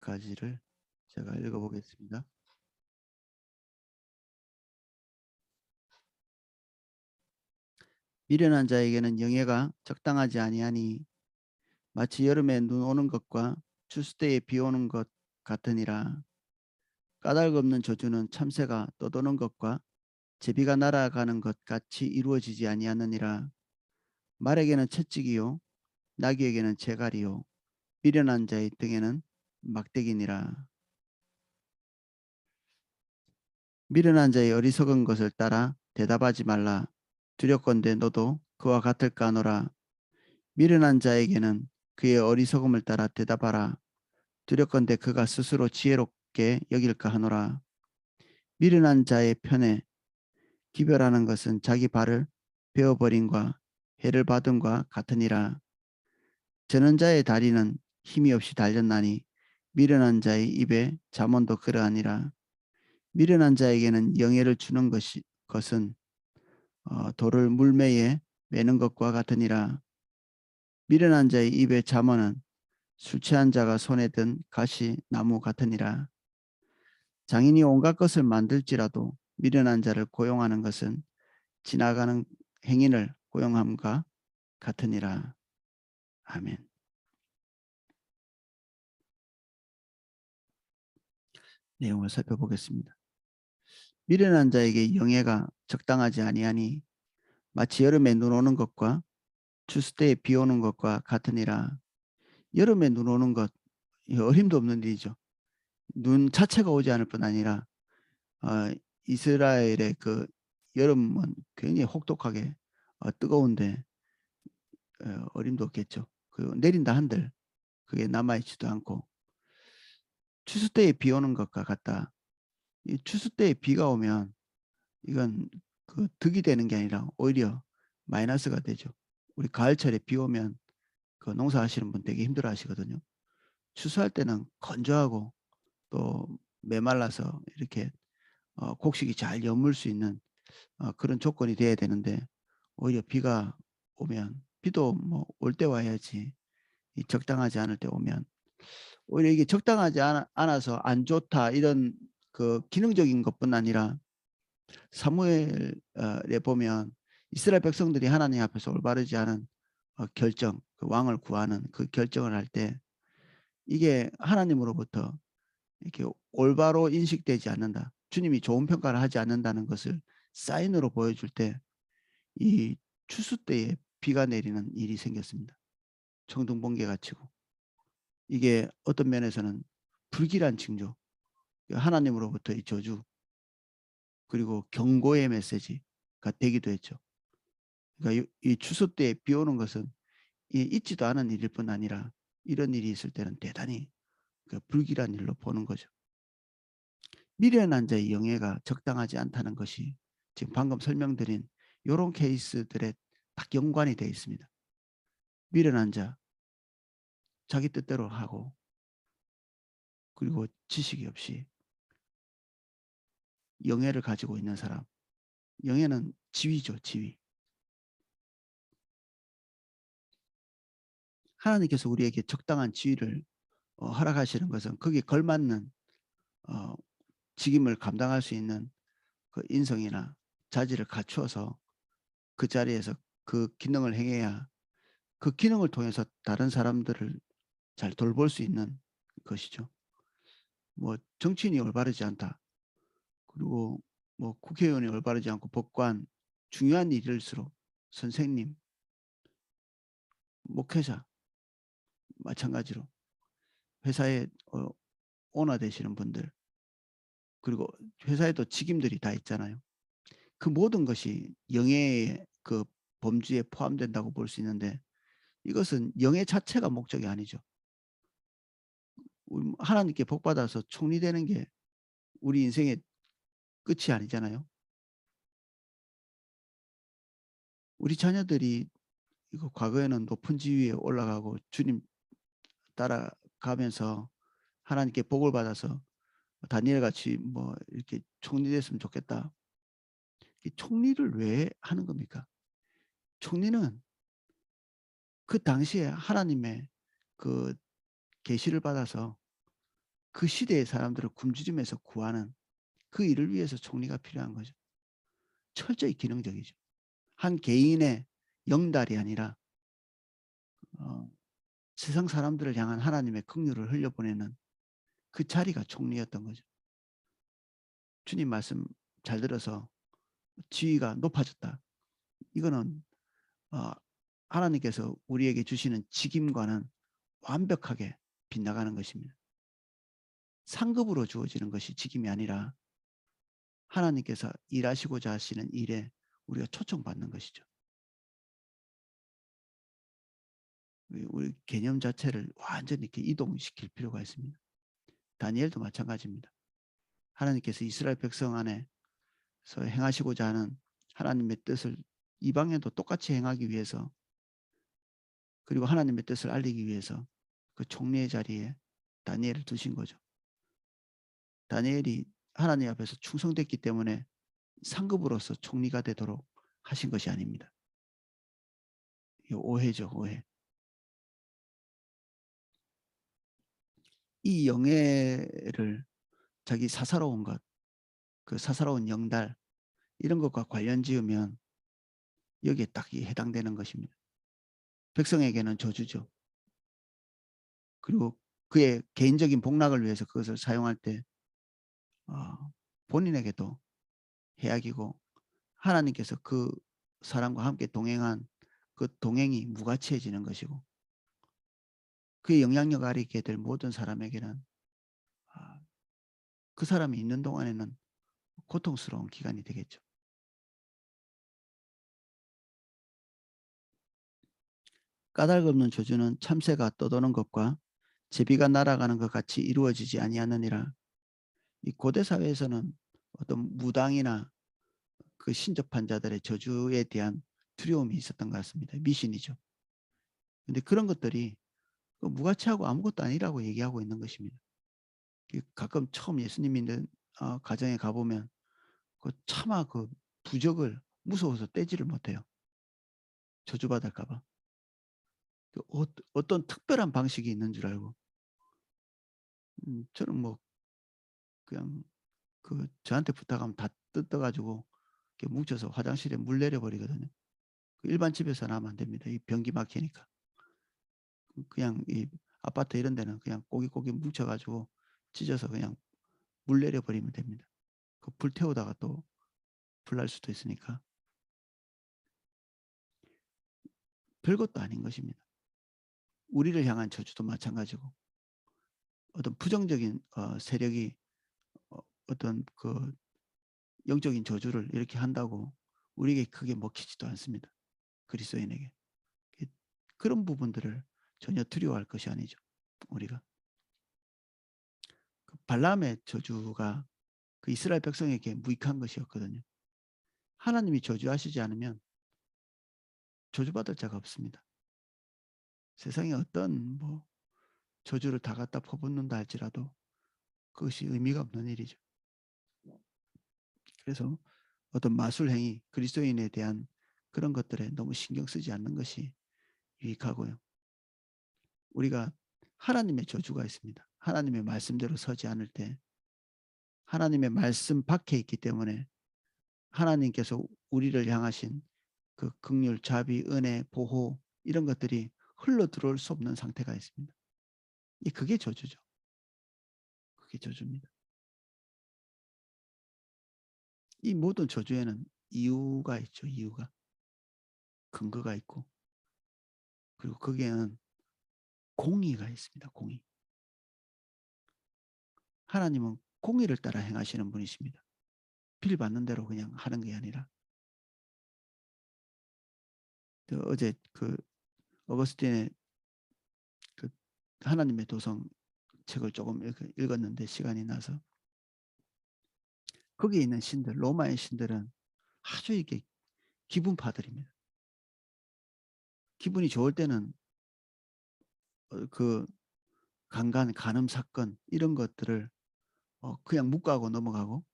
가지를 제가 읽어보겠습니다. 미련한 자에게는 영예가 적당하지 아니하니 마치 여름에 눈 오는 것과 추수 때에 비 오는 것 같으니라. 까닭 없는 저주는 참새가 떠도는 것과 제비가 날아가는 것 같이 이루어지지 아니하느니라. 말에게는 채찍이요 나귀에게는 재갈이요 미련한 자의 등에는 막대기니라. 미련한 자의 어리석은 것을 따라 대답하지 말라. 두렵건대 너도 그와 같을까 하노라. 미련한 자에게는 그의 어리석음을 따라 대답하라. 두렵건대 그가 스스로 지혜롭게 여길까 하노라. 미련한 자의 편에 기별하는 것은 자기 발을 베어버림과 해를 받음과 같으니라. 저는 자의 다리는 힘이 없이 달렸나니 미련한 자의 입에 잠언도 그러하니라. 미련한 자에게는 영예를 주는 것은 돌을 물매에 매는 것과 같으니라. 미련한 자의 입에 잠언은 술 취한 자가 손에 든 가시나무 같으니라. 장인이 온갖 것을 만들지라도 미련한 자를 고용하는 것은 지나가는 행인을 고용함과 같으니라. 아멘. 내용을 살펴보겠습니다. 미련한 자에게 영예가 적당하지 아니하니 마치 여름에 눈 오는 것과 추수 때에 비 오는 것과 같으니라. 여름에 눈 오는 것 어림도 없는 일이죠. 눈 자체가 오지 않을 뿐 아니라 어, 이스라엘의 그 여름은 굉장히 혹독하게 뜨거운데 어림도 없겠죠. 그 내린다 한들 그게 남아있지도 않고 추수 때에 비 오는 것과 같다. 이 추수 때에 비가 오면 이건 그 득이 되는 게 아니라 오히려 마이너스가 되죠. 우리 가을철에 비 오면 그 농사하시는 분 되게 힘들어 하시거든요. 추수할 때는 건조하고 또 메말라서 이렇게 곡식이 잘 여물 수 있는 그런 조건이 돼야 되는데 오히려 비가 오면 비도 뭐 올 때 와야지 적당하지 않을 때 오면 오히려 이게 적당하지 않아서 안 좋다 이런 그 기능적인 것뿐 아니라 사무엘에 보면 이스라엘 백성들이 하나님 앞에서 올바르지 않은 결정, 그 왕을 구하는 그 결정을 할 때 이게 하나님으로부터 이렇게 올바로 인식되지 않는다. 주님이 좋은 평가를 하지 않는다는 것을 사인으로 보여줄 때 이 추수 때에 비가 내리는 일이 생겼습니다. 청둥번개가 치고 이게 어떤 면에서는 불길한 징조, 하나님으로부터의 저주 그리고 경고의 메시지가 되기도 했죠. 그러니까 이 추수 때에 비 오는 것은 있지도 않은 일일 뿐 아니라 이런 일이 있을 때는 대단히 불길한 일로 보는 거죠. 미련한 자의 영예가 적당하지 않다는 것이 지금 방금 설명드린 이런 케이스들에 딱 연관이 되어 있습니다. 미련한 자, 자기 뜻대로 하고 그리고 지식이 없이 영예를 가지고 있는 사람. 영예는 지위죠, 지위. 하나님께서 우리에게 적당한 지위를 허락하시는 것은 거기에 걸맞는 직임을 감당할 수 있는 그 인성이나 자질을 갖추어서 그 자리에서 그 기능을 행해야 그 기능을 통해서 다른 사람들을 잘 돌볼 수 있는 것이죠. 뭐 정치인이 올바르지 않다. 그리고 뭐 국회의원이 올바르지 않고 법관 중요한 일일수록 선생님, 목회자 마찬가지로 회사에 오너 되시는 분들 그리고 회사에도 직임들이 다 있잖아요. 그 모든 것이 영예의 그 범주에 포함된다고 볼 수 있는데 이것은 영예 자체가 목적이 아니죠. 하나님께 복받아서 총리되는 게 우리 인생의 끝이 아니잖아요. 우리 자녀들이 이거 과거에는 높은 지위에 올라가고 주님 따라가면서 하나님께 복을 받아서 다니엘 같이 뭐 이렇게 총리 됐으면 좋겠다. 이 총리를 왜 하는 겁니까? 총리는 그 당시에 하나님의 그 계시를 받아서 그 시대의 사람들을 굶주림에서 구하는 그 일을 위해서 총리가 필요한 거죠. 철저히 기능적이죠. 한 개인의 영달이 아니라 세상 사람들을 향한 하나님의 긍휼을 흘려보내는 그 자리가 총리였던 거죠. 주님 말씀 잘 들어서 지위가 높아졌다. 이거는 하나님께서 우리에게 주시는 직임과는 완벽하게 빗나가는 것입니다. 상급으로 주어지는 것이 직임이 아니라 하나님께서 일하시고자 하시는 일에 우리가 초청받는 것이죠. 우리 개념 자체를 완전히 이렇게 이동시킬 필요가 있습니다. 다니엘도 마찬가지입니다. 하나님께서 이스라엘 백성 안에서 행하시고자 하는 하나님의 뜻을 이방에도 똑같이 행하기 위해서, 그리고 하나님의 뜻을 알리기 위해서 그 총리의 자리에 다니엘을 두신 거죠. 다니엘이 하나님 앞에서 충성됐기 때문에 상급으로서 총리가 되도록 하신 것이 아닙니다. 오해죠, 오해. 이 영예를 자기 사사로운 것, 그 사사로운 영달, 이런 것과 관련 지으면 여기에 딱 해당되는 것입니다. 백성에게는 저주죠. 그리고 그의 개인적인 복락을 위해서 그것을 사용할 때 본인에게도 해악이고, 하나님께서 그 사람과 함께 동행한 그 동행이 무가치해지는 것이고, 그의 영향력 아래 있게 될 모든 사람에게는 그 사람이 있는 동안에는 고통스러운 기간이 되겠죠. 까닭 없는 저주는 참새가 떠도는 것과 제비가 날아가는 것 같이 이루어지지 아니하느니라. 이 고대 사회에서는 어떤 무당이나 그 신접한 자들의 저주에 대한 두려움이 있었던 것 같습니다. 미신이죠. 근데 그런 것들이 무가치하고 아무것도 아니라고 얘기하고 있는 것입니다. 가끔 처음 예수님 믿는 가정에 가보면 차마 그 부적을 무서워서 떼지를 못해요. 저주받을까 봐. 어떤 특별한 방식이 있는 줄 알고. 저는 뭐 그냥 저한테 부탁하면 다 뜯어가지고 이렇게 뭉쳐서 화장실에 물 내려버리거든요. 일반 집에서는 하면 안 됩니다. 이 변기 막히니까. 그냥 이 아파트 이런 데는 그냥 꼬깃꼬깃 뭉쳐가지고 찢어서 그냥 물 내려버리면 됩니다. 불 태우다가 또 불 날 수도 있으니까. 별것도 아닌 것입니다. 우리를 향한 저주도 마찬가지고, 어떤 부정적인 세력이 어떤 그 영적인 저주를 이렇게 한다고 우리에게 크게 먹히지도 않습니다. 그리스도인에게. 그런 부분들을 전혀 두려워할 것이 아니죠. 우리가. 발람의 저주가 그 이스라엘 백성에게 무익한 것이었거든요. 하나님이 저주하시지 않으면 저주받을 자가 없습니다. 세상에 어떤 저주를 다 갖다 퍼붓는다 할지라도 그것이 의미가 없는 일이죠. 그래서 어떤 마술행위, 그리스도인에 대한 그런 것들에 너무 신경 쓰지 않는 것이 유익하고요. 우리가 하나님의 저주가 있습니다. 하나님의 말씀대로 서지 않을 때 하나님의 말씀 밖에 있기 때문에 하나님께서 우리를 향하신 그 긍휼, 자비, 은혜, 보호, 이런 것들이 흘러 들어올 수 없는 상태가 있습니다. 그게 저주죠. 그게 저주입니다. 이 모든 저주에는 이유가 있죠. 이유가. 근거가 있고, 그리고 거기에는 공의가 있습니다. 공의. 하나님은 공의를 따라 행하시는 분이십니다. 빌 받는 대로 그냥 하는 게 아니라. 어제 어거스틴의 하나님의 도성 책을 조금 읽었는데 시간이 나서, 거기에 있는 신들, 로마의 신들은 아주 이게 기분파들입니다. 기분이 좋을 때는 그 간음 사건 이런 것들을 그냥 묵과하고 넘어가고,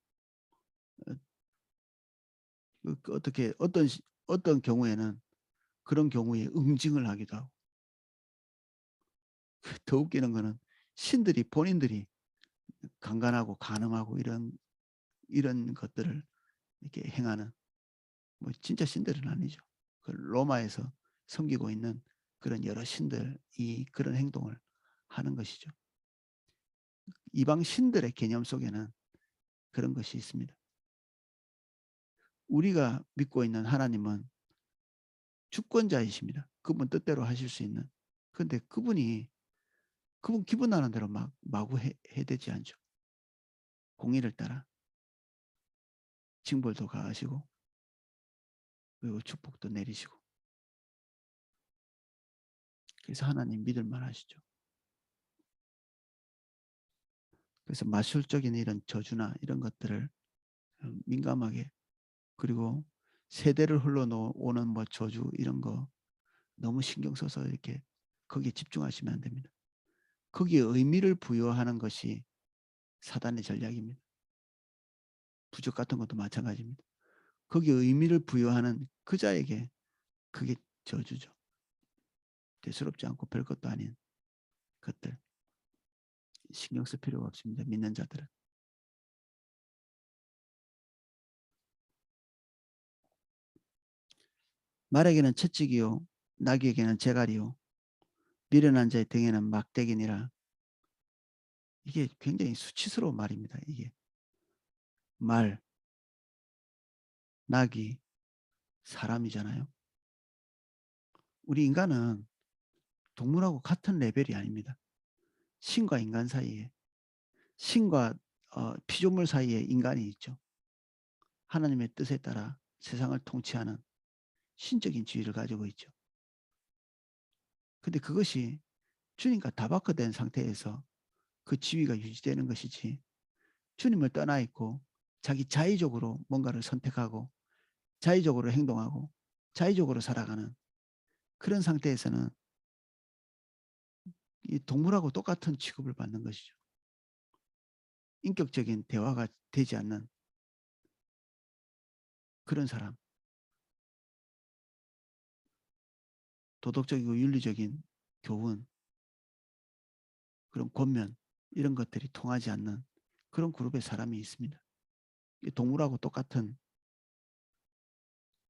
어떻게 어떤 경우에는 그런 경우에 응징을 하기도 하고. 더 웃기는 거는 신들이 본인들이 강간하고 간음하고 이런 것들을 이렇게 행하는 뭐 진짜 신들은 아니죠. 그 로마에서 섬기고 있는 그런 여러 신들이 그런 행동을 하는 것이죠. 이방 신들의 개념 속에는 그런 것이 있습니다. 우리가 믿고 있는 하나님은 주권자이십니다. 그분 뜻대로 하실 수 있는. 그런데 그분 기분 나는 대로 마구 해대지 않죠. 공의를 따라 징벌도 가하시고 그리고 축복도 내리시고. 그래서 하나님 믿을 만하시죠. 그래서 마술적인 이런 저주나 이런 것들을 민감하게, 그리고 세대를 흘러오는 뭐 저주 이런 거 너무 신경 써서 이렇게 거기에 집중하시면 안 됩니다. 거기에 의미를 부여하는 것이 사단의 전략입니다. 부적 같은 것도 마찬가지입니다. 거기에 의미를 부여하는 그 자에게 그게 저주죠. 대수롭지 않고 별것도 아닌 것들 신경 쓸 필요가 없습니다. 믿는 자들은. 말에게는 채찍이요 나귀에게는 재갈이요 미련한 자의 등에는 막대기니라. 이게 굉장히 수치스러운 말입니다. 이게 말, 나귀, 사람이잖아요. 우리 인간은 동물하고 같은 레벨이 아닙니다. 신과 인간 사이에, 신과 피조물 사이에 인간이 있죠. 하나님의 뜻에 따라 세상을 통치하는 신적인 지위를 가지고 있죠. 근데 그것이 주님과 다바커된 상태에서 그 지위가 유지되는 것이지, 주님을 떠나 있고 자기 자의적으로 뭔가를 선택하고 자의적으로 행동하고 자의적으로 살아가는 그런 상태에서는 이 동물하고 똑같은 취급을 받는 것이죠. 인격적인 대화가 되지 않는 그런 사람, 도덕적이고 윤리적인 교훈, 그런 권면 이런 것들이 통하지 않는 그런 그룹의 사람이 있습니다. 동물하고 똑같은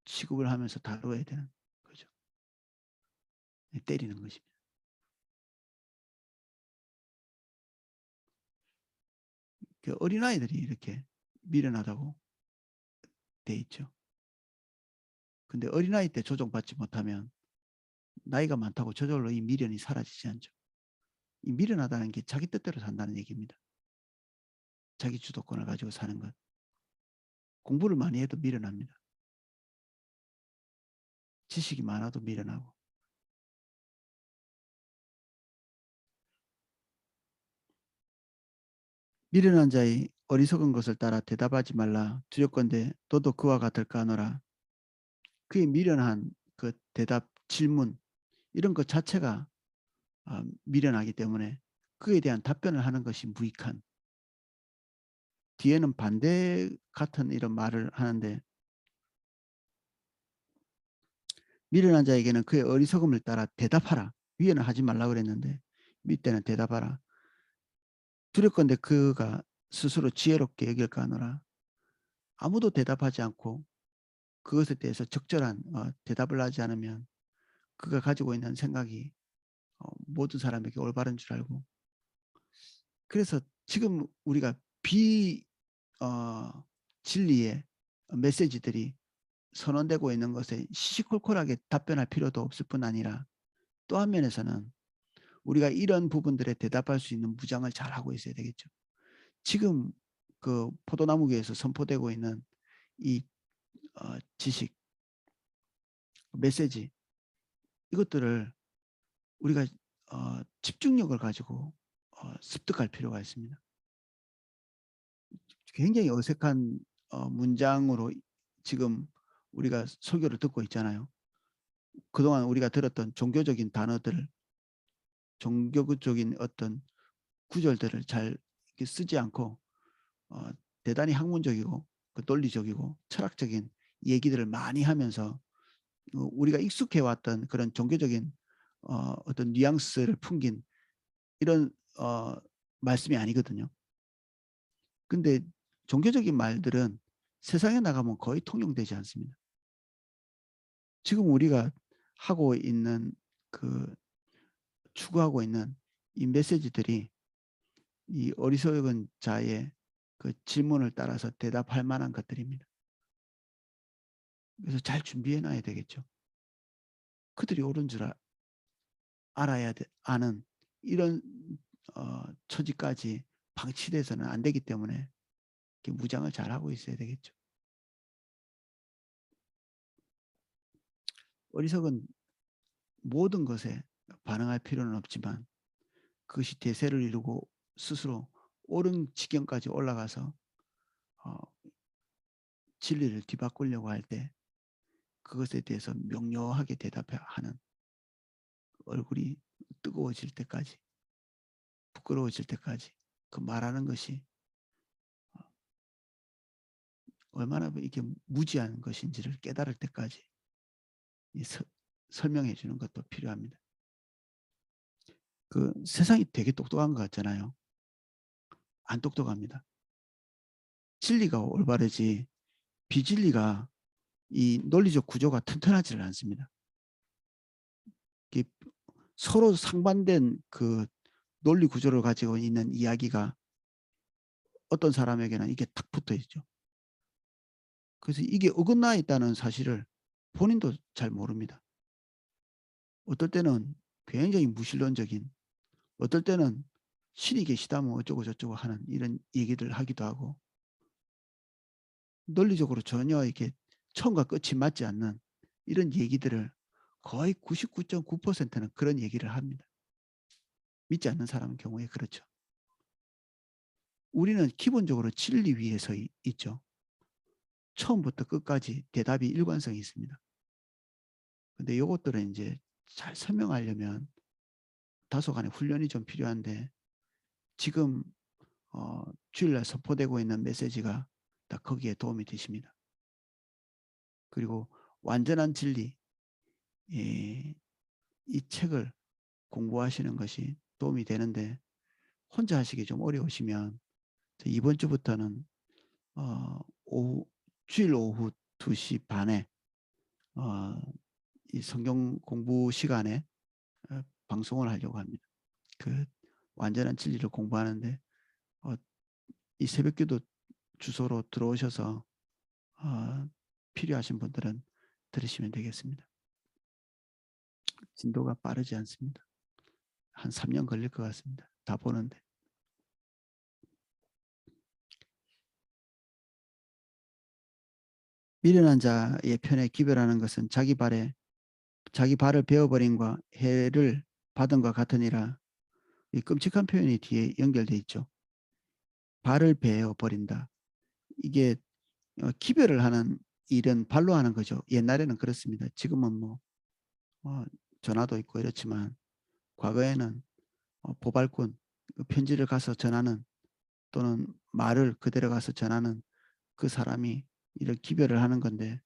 취급을 하면서 다뤄야 되는 거죠. 때리는 것입니다. 어린아이들이 이렇게 미련하다고 돼 있죠. 근데 어린아이 때 조정받지 못하면 나이가 많다고 저절로 이 미련이 사라지지 않죠. 이 미련하다는 게 자기 뜻대로 산다는 얘기입니다. 자기 주도권을 가지고 사는 것. 공부를 많이 해도 미련합니다. 지식이 많아도 미련하고. 미련한 자의 어리석은 것을 따라 대답하지 말라. 두렵건대 너도 그와 같을까 하노라. 그의 미련한 그 대답, 질문 이런 것 자체가 미련하기 때문에 그에 대한 답변을 하는 것이 무익한, 뒤에는 반대 같은 이런 말을 하는데, 미련한 자에게는 그의 어리석음을 따라 대답하라. 위에는 하지 말라 그랬는데 밑에는 대답하라. 두렵건대 그가 스스로 지혜롭게 여길까 하노라. 아무도 대답하지 않고 그것에 대해서 적절한 대답을 하지 않으면 그가 가지고 있는 생각이 모든 사람에게 올바른 줄 알고, 그래서 지금 우리가 진리의 메시지들이 선언되고 있는 것에 시시콜콜하게 답변할 필요도 없을 뿐 아니라, 또 한 면에서는 우리가 이런 부분들에 대답할 수 있는 무장을 잘 하고 있어야 되겠죠. 지금 그 포도나무교에서 선포되고 있는 이 지식, 메시지 이것들을 우리가 집중력을 가지고 습득할 필요가 있습니다. 굉장히 어색한 문장으로 지금 우리가 설교를 듣고 있잖아요. 그동안 우리가 들었던 종교적인 단어들을, 종교적인 어떤 구절들을 잘 쓰지 않고 대단히 학문적이고 논리적이고 철학적인 얘기들을 많이 하면서 우리가 익숙해왔던 그런 종교적인 어떤 뉘앙스를 풍긴 이런 말씀이 아니거든요. 근데 종교적인 말들은 세상에 나가면 거의 통용되지 않습니다. 지금 우리가 하고 있는 그 추구하고 있는 이 메시지들이 이 어리석은 자의 그 질문을 따라서 대답할 만한 것들입니다. 그래서 잘 준비해 놔야 되겠죠. 그들이 옳은 줄 알아야 아는 이런 처지까지 방치돼서는 안 되기 때문에 무장을 잘 하고 있어야 되겠죠. 어리석은 모든 것에 반응할 필요는 없지만 그것이 대세를 이루고 스스로 옳은 지경까지 올라가서 어, 진리를 뒤바꾸려고 할 때 그것에 대해서 명료하게 대답하는 얼굴이 뜨거워질 때까지 부끄러워질 때까지 그 말하는 것이 얼마나 이게 무지한 것인지를 깨달을 때까지 설명해 주는 것도 필요합니다. 그 세상이 되게 똑똑한 것 같잖아요. 안 똑똑합니다. 진리가 올바르지 비진리가 이 논리적 구조가 튼튼하지를 않습니다. 서로 상반된 그 논리 구조를 가지고 있는 이야기가 어떤 사람에게는 이게 탁 붙어 있죠. 그래서 이게 어긋나 있다는 사실을 본인도 잘 모릅니다. 어떨 때는 굉장히 무신론적인, 어떨 때는 신이 계시다면 어쩌고 저쩌고 하는 이런 얘기를 하기도 하고 논리적으로 전혀 이렇게 처음과 끝이 맞지 않는 이런 얘기들을 거의 99.9%는 그런 얘기를 합니다. 믿지 않는 사람의 경우에 그렇죠. 우리는 기본적으로 진리 위에 서 있죠. 처음부터 끝까지 대답이 일관성이 있습니다. 근데 이것들은 이제 잘 설명하려면 다소간의 훈련이 좀 필요한데 지금 주일날 선포되고 있는 메시지가 다 거기에 도움이 되십니다. 그리고 완전한 진리 이 책을 공부하시는 것이 도움이 되는데 혼자 하시기 좀 어려우시면 이번 주부터는 주일 오후 2시 반에 이 성경 공부 시간에 방송을 하려고 합니다. 그 완전한 진리를 공부하는데 이 새벽기도 주소로 들어오셔서 필요하신 분들은 들으시면 되겠습니다. 진도가 빠르지 않습니다. 한 3년 걸릴 것 같습니다. 다 보는데. 미련한 자의 편에 기별하는 것은 자기 발을 베어버림과 해를 받은과 같으니라. 이 끔찍한 표현이 뒤에 연결돼 있죠. 발을 베어버린다. 이게 기별을 하는 일은 발로 하는 거죠. 옛날에는 그렇습니다. 지금은 뭐 전화도 있고 이렇지만 과거에는 보발꾼 편지를 가서 전하는 또는 말을 그대로 가서 전하는 그 사람이 이런 기별을 하는 건데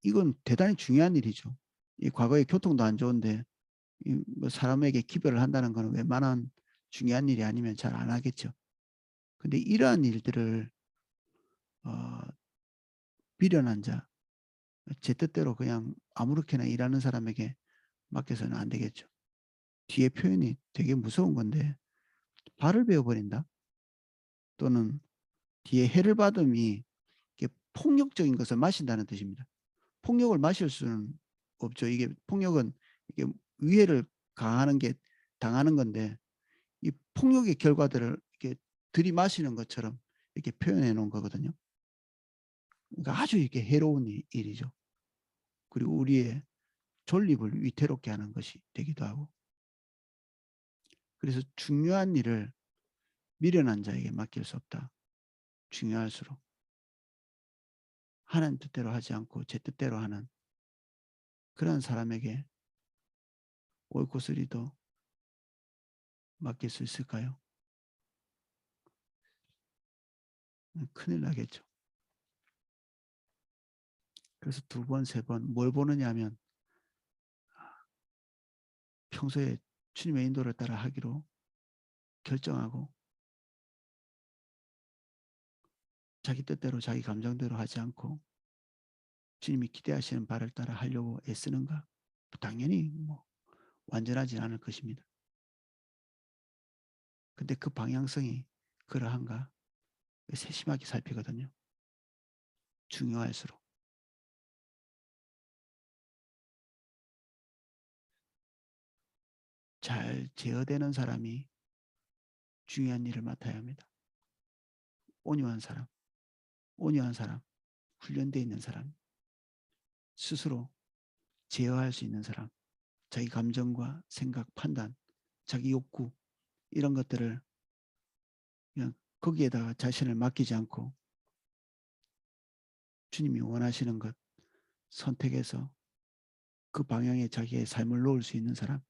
이건 대단히 중요한 일이죠. 이 과거에 교통도 안 좋은데 뭐 사람에게 기별을 한다는 것은 웬만한 중요한 일이 아니면 잘 안 하겠죠. 근데 이러한 일들을 미련한 자, 제 뜻대로 그냥 아무렇게나 일하는 사람에게 맡겨서는 안 되겠죠. 뒤에 표현이 되게 무서운 건데 발을 베어버린다 또는 뒤에 해를 받음이 폭력적인 것을 마신다는 뜻입니다. 폭력을 마실 수는 없죠. 이게 폭력은 이게 위해를 가하는 게 당하는 건데 이 폭력의 결과들을 이렇게 들이마시는 것처럼 이렇게 표현해 놓은 거거든요. 그러니까 아주 이렇게 해로운 일이죠. 그리고 우리의 존립을 위태롭게 하는 것이 되기도 하고. 그래서 중요한 일을 미련한 자에게 맡길 수 없다. 중요할수록 하나님 뜻대로 하지 않고 제 뜻대로 하는 그런 사람에게 옳고 그리도 맡길 수 있을까요? 큰일 나겠죠. 그래서 2번, 3번 뭘 보느냐 하면 평소에 주님의 인도를 따라 하기로 결정하고 자기 뜻대로 자기 감정대로 하지 않고 주님이 기대하시는 바를 따라 하려고 애쓰는가? 당연히 뭐 완전하지 않을 것입니다. 근데 그 방향성이 그러한가? 세심하게 살피거든요. 중요할수록. 잘 제어되는 사람이 중요한 일을 맡아야 합니다. 온유한 사람, 온유한 사람, 훈련되어 있는 사람, 스스로 제어할 수 있는 사람, 자기 감정과 생각, 판단, 자기 욕구 이런 것들을 그냥 거기에다가 자신을 맡기지 않고 주님이 원하시는 것 선택해서 그 방향에 자기의 삶을 놓을 수 있는 사람,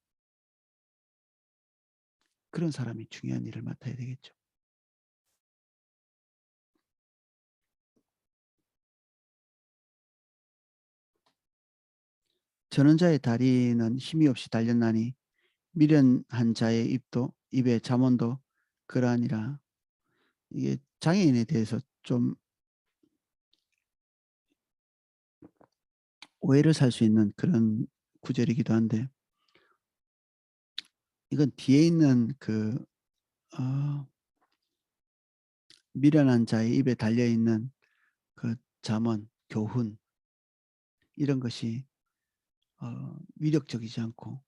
그런 사람이 중요한 일을 맡아야 되겠죠. 전원자의 다리는 힘이 없이 달렸나니 미련한 자의 입에 잠언도 그러하니라. 이게 장애인에 대해서 좀 오해를 살 수 있는 그런 구절이기도 한데, 이건 뒤에 있는 어, 미련한 자의 입에 달려 있는 그 잠언, 교훈 이런 것이 위력적이지 않고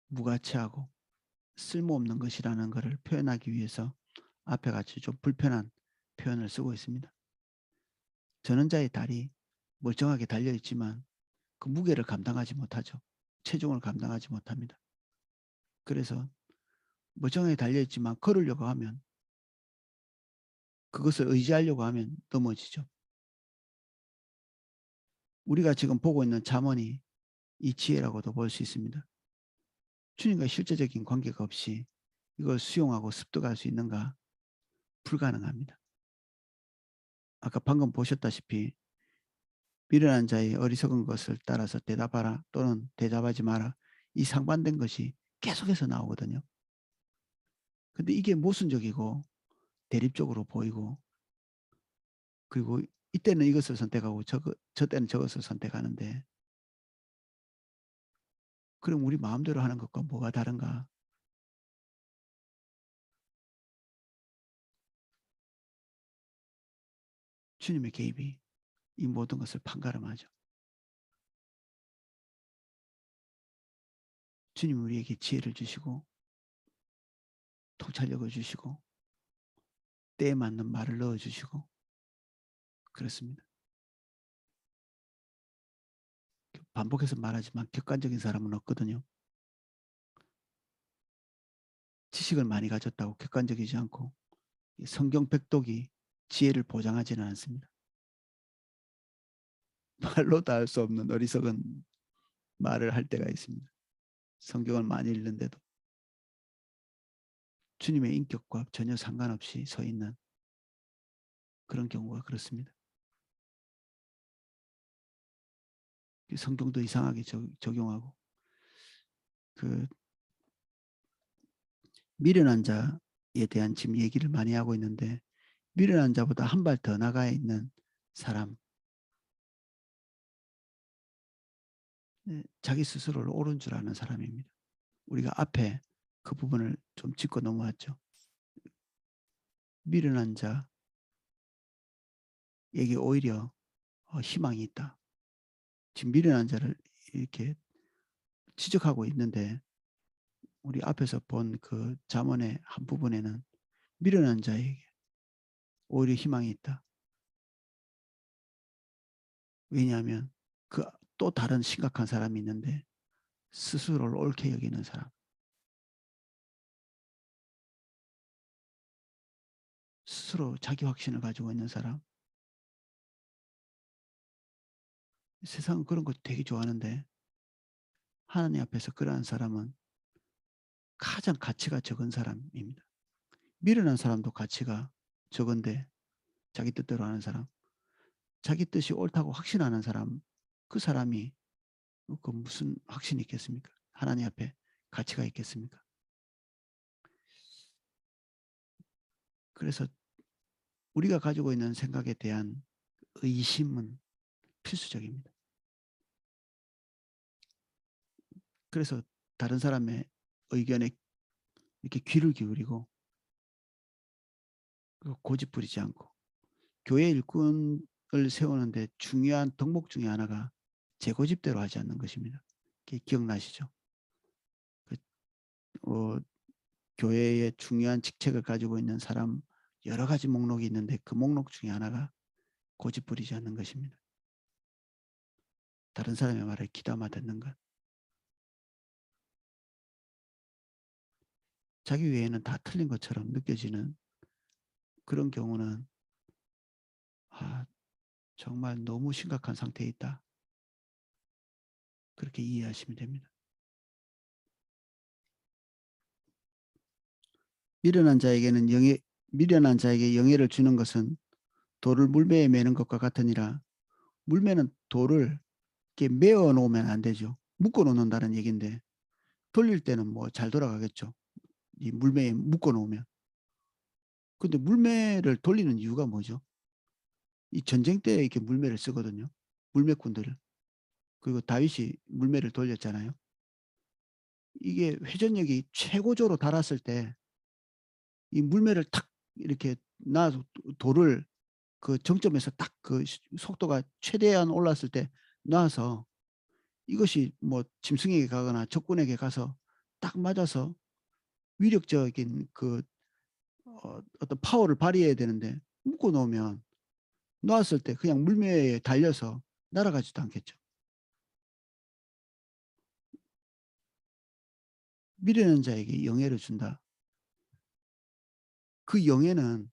무가치하고 쓸모없는 것이라는 것을 표현하기 위해서 앞에 같이 좀 불편한 표현을 쓰고 있습니다. 전원자의 다리 멀쩡하게 달려 있지만 그 무게를 감당하지 못하죠. 체중을 감당하지 못합니다. 그래서 멀쩡하게 달려 있지만 걸으려고 하면, 그것을 의지하려고 하면 넘어지죠. 우리가 지금 보고 있는 잠언이 이 지혜라고도 볼 수 있습니다. 주님과 실제적인 관계가 없이 이걸 수용하고 습득할 수 있는가? 불가능합니다. 아까 방금 보셨다시피 미련한 자의 어리석은 것을 따라서 대답하라 또는 대답하지 마라, 이 상반된 것이 계속해서 나오거든요. 근데 이게 모순적이고 대립적으로 보이고, 그리고 이때는 이것을 선택하고 저 때는 저것을 선택하는데, 그럼 우리 마음대로 하는 것과 뭐가 다른가? 주님의 개입이 이 모든 것을 판가름하죠. 주님 우리에게 지혜를 주시고 통찰력을 주시고 때에 맞는 말을 넣어주시고 그렇습니다. 반복해서 말하지만 객관적인 사람은 없거든요. 지식을 많이 가졌다고 객관적이지 않고 성경 백독이 지혜를 보장하지는 않습니다. 말로 다 할 수 없는 어리석은 말을 할 때가 있습니다. 성경을 많이 읽는데도 주님의 인격과 전혀 상관없이 서 있는 그런 경우가 그렇습니다. 성경도 이상하게 적용하고, 그 미련한 자에 대한 지금 얘기를 많이 하고 있는데, 미련한 자보다 한 발 더 나가 있는 사람, 자기 스스로를 옳은 줄 아는 사람입니다. 우리가 앞에 그 부분을 좀 짚고 넘어왔죠. 미련한 자에게 오히려 희망이 있다. 지금 미련한 자를 이렇게 지적하고 있는데, 우리 앞에서 본 그 잠언의 한 부분에는 미련한 자에게 오히려 희망이 있다. 왜냐하면 그 또 다른 심각한 사람이 있는데, 스스로를 옳게 여기는 사람, 스스로 자기 확신을 가지고 있는 사람. 세상은 그런 거 되게 좋아하는데 하나님 앞에서 그러한 사람은 가장 가치가 적은 사람입니다. 미련한 사람도 가치가 적은데, 자기 뜻대로 하는 사람, 자기 뜻이 옳다고 확신하는 사람, 그 사람이 그 무슨 확신이 있겠습니까? 하나님 앞에 가치가 있겠습니까? 그래서 우리가 가지고 있는 생각에 대한 의심은 필수적입니다. 그래서 다른 사람의 의견에 이렇게 귀를 기울이고 고집 부리지 않고 교회 일꾼을 세우는데 중요한 덕목 중에 하나가 제 고집대로 하지 않는 것입니다. 기억나시죠? 그, 어, 교회의 중요한 직책을 가지고 있는 사람 여러 가지 목록이 있는데 그 목록 중에 하나가 고집 부리지 않는 것입니다. 다른 사람의 말을 귀담아 듣는 것. 자기 외에는 다 틀린 것처럼 느껴지는 그런 경우는 정말 너무 심각한 상태에 있다. 그렇게 이해하시면 됩니다. 미련한 자에게 영예를 주는 것은 돌을 물매에 매는 것과 같으니라. 물매는 돌을 이렇게 메어 놓으면 안 되죠. 묶어 놓는다는 얘기인데 돌릴 때는 뭐 잘 돌아가겠죠. 이 물매에 묶어 놓으면. 근데 물매를 돌리는 이유가 뭐죠? 이 전쟁 때 이렇게 물매를 쓰거든요. 물매꾼들을. 그리고 다윗이 물매를 돌렸잖아요. 이게 회전력이 최고조로 달았을 때 이 물매를 탁 이렇게 놔서 돌을 그 정점에서 딱 그 속도가 최대한 올랐을 때 놔서 이것이 뭐 짐승에게 가거나 적군에게 가서 딱 맞아서 위력적인 어떤 파워를 발휘해야 되는데 묶어 놓으면 놨을 때 그냥 물매에 달려서 날아가지도 않겠죠. 미련한 자에게 영예를 준다. 그 영예는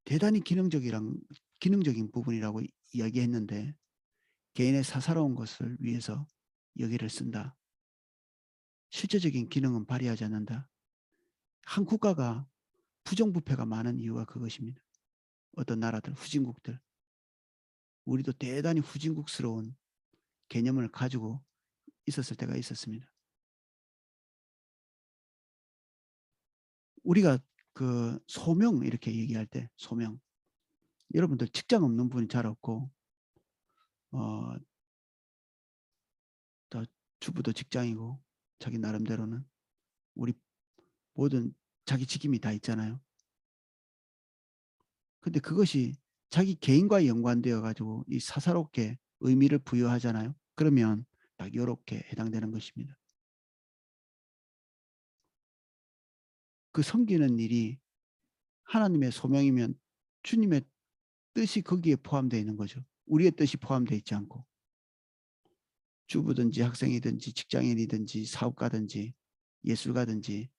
대단히 기능적인 부분이라고 이야기했는데 개인의 사사로운 것을 위해서 여기를 쓴다. 실제적인 기능은 발휘하지 않는다. 한 국가가 부정부패가 많은 이유가 그것입니다. 어떤 나라들, 후진국들. 우리도 대단히 후진국스러운 개념을 가지고 있었을 때가 있었습니다. 우리가 그 소명 이렇게 얘기할 때 소명. 여러분들 직장 없는 분이 잘 없고 어, 주부도 직장이고 자기 나름대로는 우리 모든 자기 직임이 다 있잖아요. 근데 그것이 자기 개인과 연관되어 가지고 이 사사롭게 의미를 부여하잖아요. 그러면 딱 이렇게 해당되는 것입니다. 그 섬기는 일이 하나님의 소명이면 주님의 뜻이 거기에 포함되어 있는 거죠. 우리의 뜻이 포함되어 있지 않고 주부든지 학생이든지 직장인이든지 사업가든지 예술가든지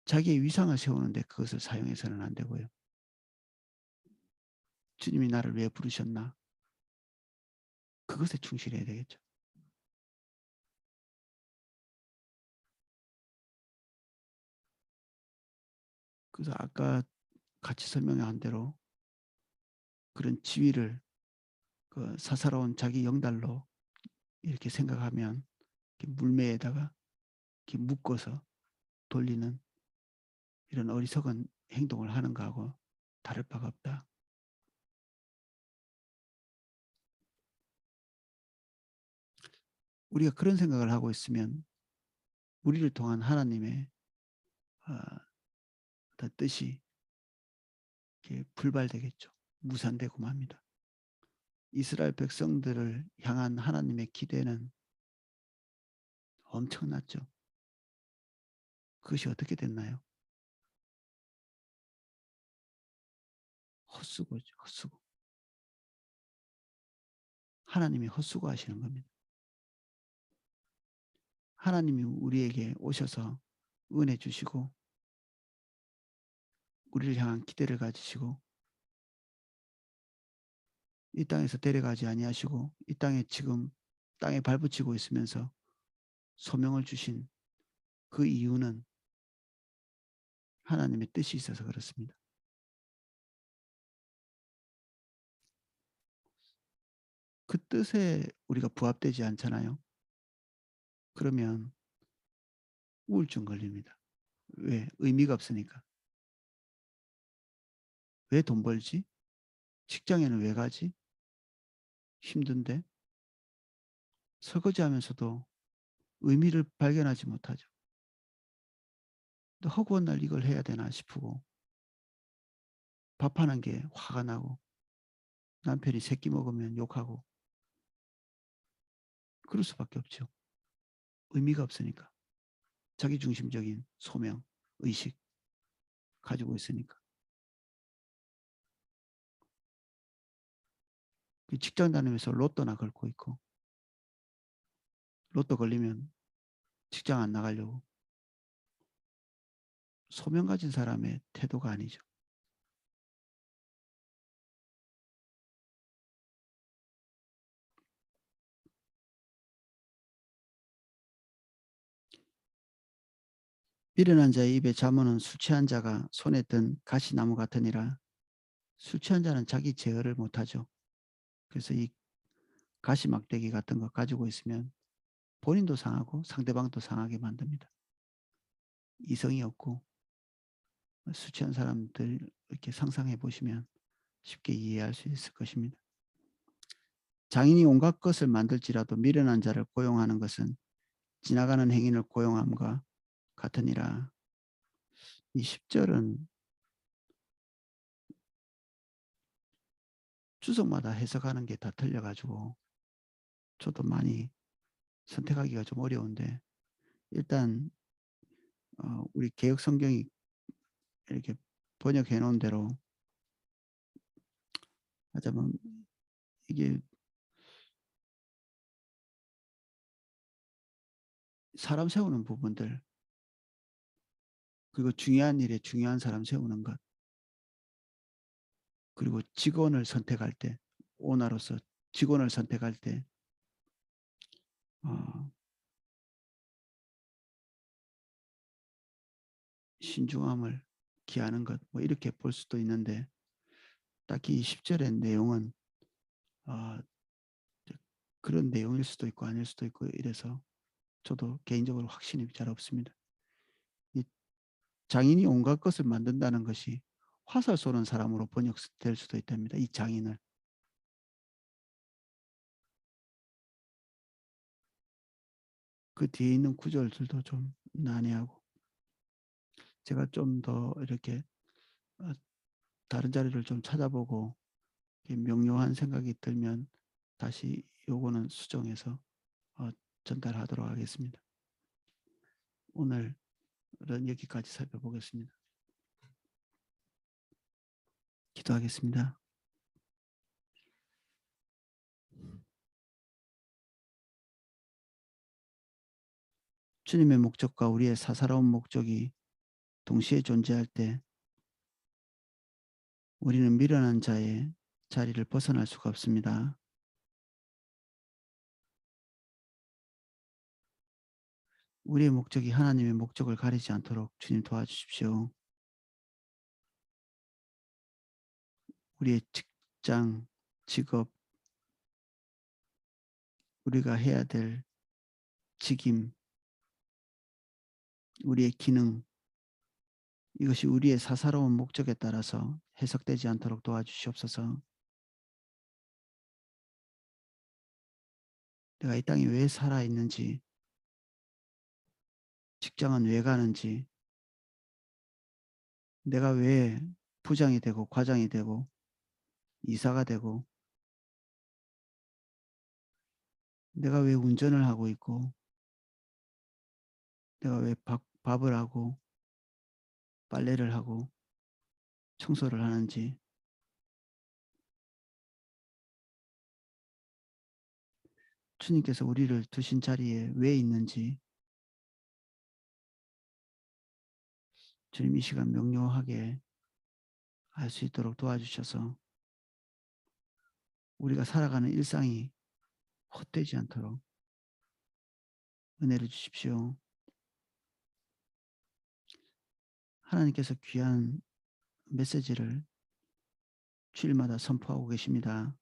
자기의 위상을 세우는데 그것을 사용해서는 안 되고요. 주님이 나를 왜 부르셨나? 그것에 충실해야 되겠죠. 그래서 아까 같이 설명한 대로 그런 지위를 그 사사로운 자기 영달로 이렇게 생각하면 이렇게 물매에다가 이렇게 묶어서 돌리는 이런 어리석은 행동을 하는 거하고 다를 바가 없다. 우리가 그런 생각을 하고 있으면 우리를 통한 하나님의 뜻이 불발되겠죠. 무산되고 맙니다. 이스라엘 백성들을 향한 하나님의 기대는 엄청났죠. 그것이 어떻게 됐나요? 헛수고죠. 헛수고. 하나님이 헛수고 하시는 겁니다. 하나님이 우리에게 오셔서 은혜 주시고 우리를 향한 기대를 가지시고 이 땅에서 데려가지 아니하시고 이 땅에 지금 땅에 발붙이고 있으면서 소명을 주신 그 이유는 하나님의 뜻이 있어서 그렇습니다. 그 뜻에 우리가 부합되지 않잖아요. 그러면 우울증 걸립니다. 왜? 의미가 없으니까. 왜 돈 벌지? 직장에는 왜 가지? 힘든데? 설거지하면서도 의미를 발견하지 못하죠. 또 허구한 날 이걸 해야 되나 싶고 밥하는 게 화가 나고 남편이 새끼 먹으면 욕하고 그럴 수밖에 없죠. 의미가 없으니까. 자기중심적인 소명, 의식 가지고 있으니까. 직장 다니면서 로또나 걸고 있고 로또 걸리면 직장 안 나가려고 소명 가진 사람의 태도가 아니죠. 미련한 자의 입에 잠언은 술 취한 자가 손에 든 가시나무 같으니라. 술 취한 자는 자기 제어를 못하죠. 그래서 이 가시 막대기 같은 거 가지고 있으면 본인도 상하고 상대방도 상하게 만듭니다. 이성이 없고 술 취한 사람들 이렇게 상상해 보시면 쉽게 이해할 수 있을 것입니다. 장인이 온갖 것을 만들지라도 미련한 자를 고용하는 것은 지나가는 행인을 고용함과 같으니라. 이 10절은 주석마다 해석하는 게 다 틀려가지고 저도 많이 선택하기가 좀 어려운데 일단 우리 개혁 성경이 이렇게 번역해 놓은 대로 하자면 이게 사람 세우는 부분들 그리고 중요한 일에 중요한 사람 세우는 것 그리고 직원을 선택할 때 오너로서 직원을 선택할 때 어, 신중함을 기하는 것 뭐 이렇게 볼 수도 있는데 딱히 10절의 내용은 어, 그런 내용일 수도 있고 아닐 수도 있고 이래서 저도 개인적으로 확신이 잘 없습니다. 이 장인이 온갖 것을 만든다는 것이 화살 쏘는 사람으로 번역될 수도 있답니다. 이 장인을. 그 뒤에 있는 구절들도 좀 난해하고 제가 좀 더 이렇게 어, 다른 자료를 좀 찾아보고 명료한 생각이 들면 다시 요거는 수정해서 어, 전달하도록 하겠습니다. 오늘은 여기까지 살펴보겠습니다. 기도하겠습니다. 주님의 목적과 우리의 사사로운 목적이 동시에 존재할 때 우리는 미련한 자의 자리를 벗어날 수가 없습니다. 우리의 목적이 하나님의 목적을 가리지 않도록 주님 도와주십시오. 우리의 직장, 직업, 우리가 해야 될 직임, 우리의 기능, 이것이 우리의 사사로운 목적에 따라서 해석되지 않도록 도와주시옵소서. 내가 이 땅에 왜 살아있는지, 직장은 왜 가는지, 내가 왜 부장이 되고 과장이 되고 이사가 되고 내가 왜 운전을 하고 있고 내가 왜 밥을 하고 빨래를 하고 청소를 하는지 주님께서 우리를 두신 자리에 왜 있는지 주님 이 시간 명료하게 알 수 있도록 도와주셔서 우리가 살아가는 일상이 헛되지 않도록 은혜를 주십시오. 하나님께서 귀한 메시지를 주일마다 선포하고 계십니다.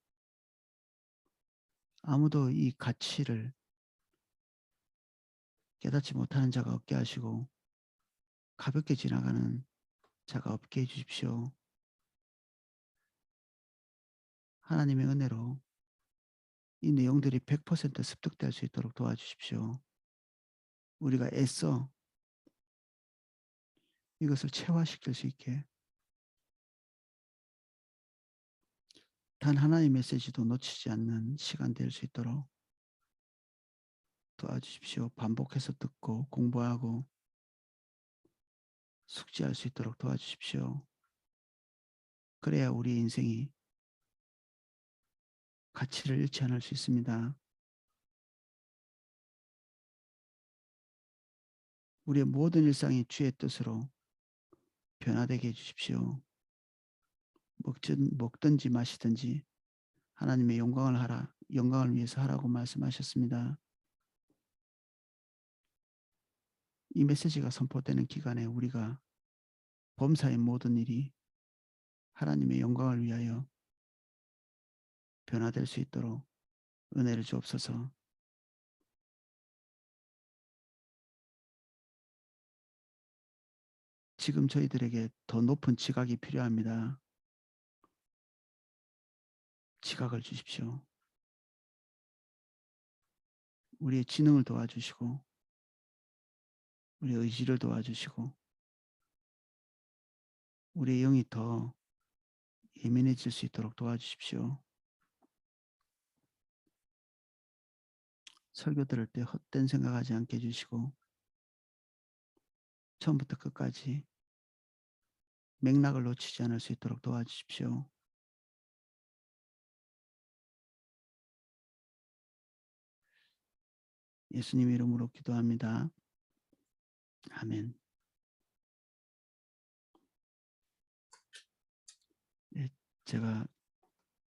아무도 이 가치를 깨닫지 못하는 자가 없게 하시고 가볍게 지나가는 자가 없게 해주십시오. 하나님의 은혜로 이 내용들이 100% 습득될 수 있도록 도와주십시오. 우리가 애써 이것을 체화시킬 수 있게 단 하나의 메시지도 놓치지 않는 시간 될 수 있도록 도와주십시오. 반복해서 듣고 공부하고 숙지할 수 있도록 도와주십시오. 그래야 우리 인생이 가치를 잃지 않을 수 있습니다. 우리의 모든 일상이 주의 뜻으로 변화되게 해주십시오. 먹든지 마시든지 하나님의 영광을 위해서 하라고 말씀하셨습니다. 이 메시지가 선포되는 기간에 우리가 범사의 모든 일이 하나님의 영광을 위하여 변화될 수 있도록 은혜를 주옵소서. 지금 저희들에게 더 높은 지각이 필요합니다. 지각을 주십시오. 우리의 지능을 도와주시고 우리의 의지를 도와주시고 우리의 영이 더 예민해질 수 있도록 도와주십시오. 설교 들을 때 헛된 생각하지 않게 해주시고 처음부터 끝까지 맥락을 놓치지 않을 수 있도록 도와주십시오. 예수님 이름으로 기도합니다. 아멘. 네, 제가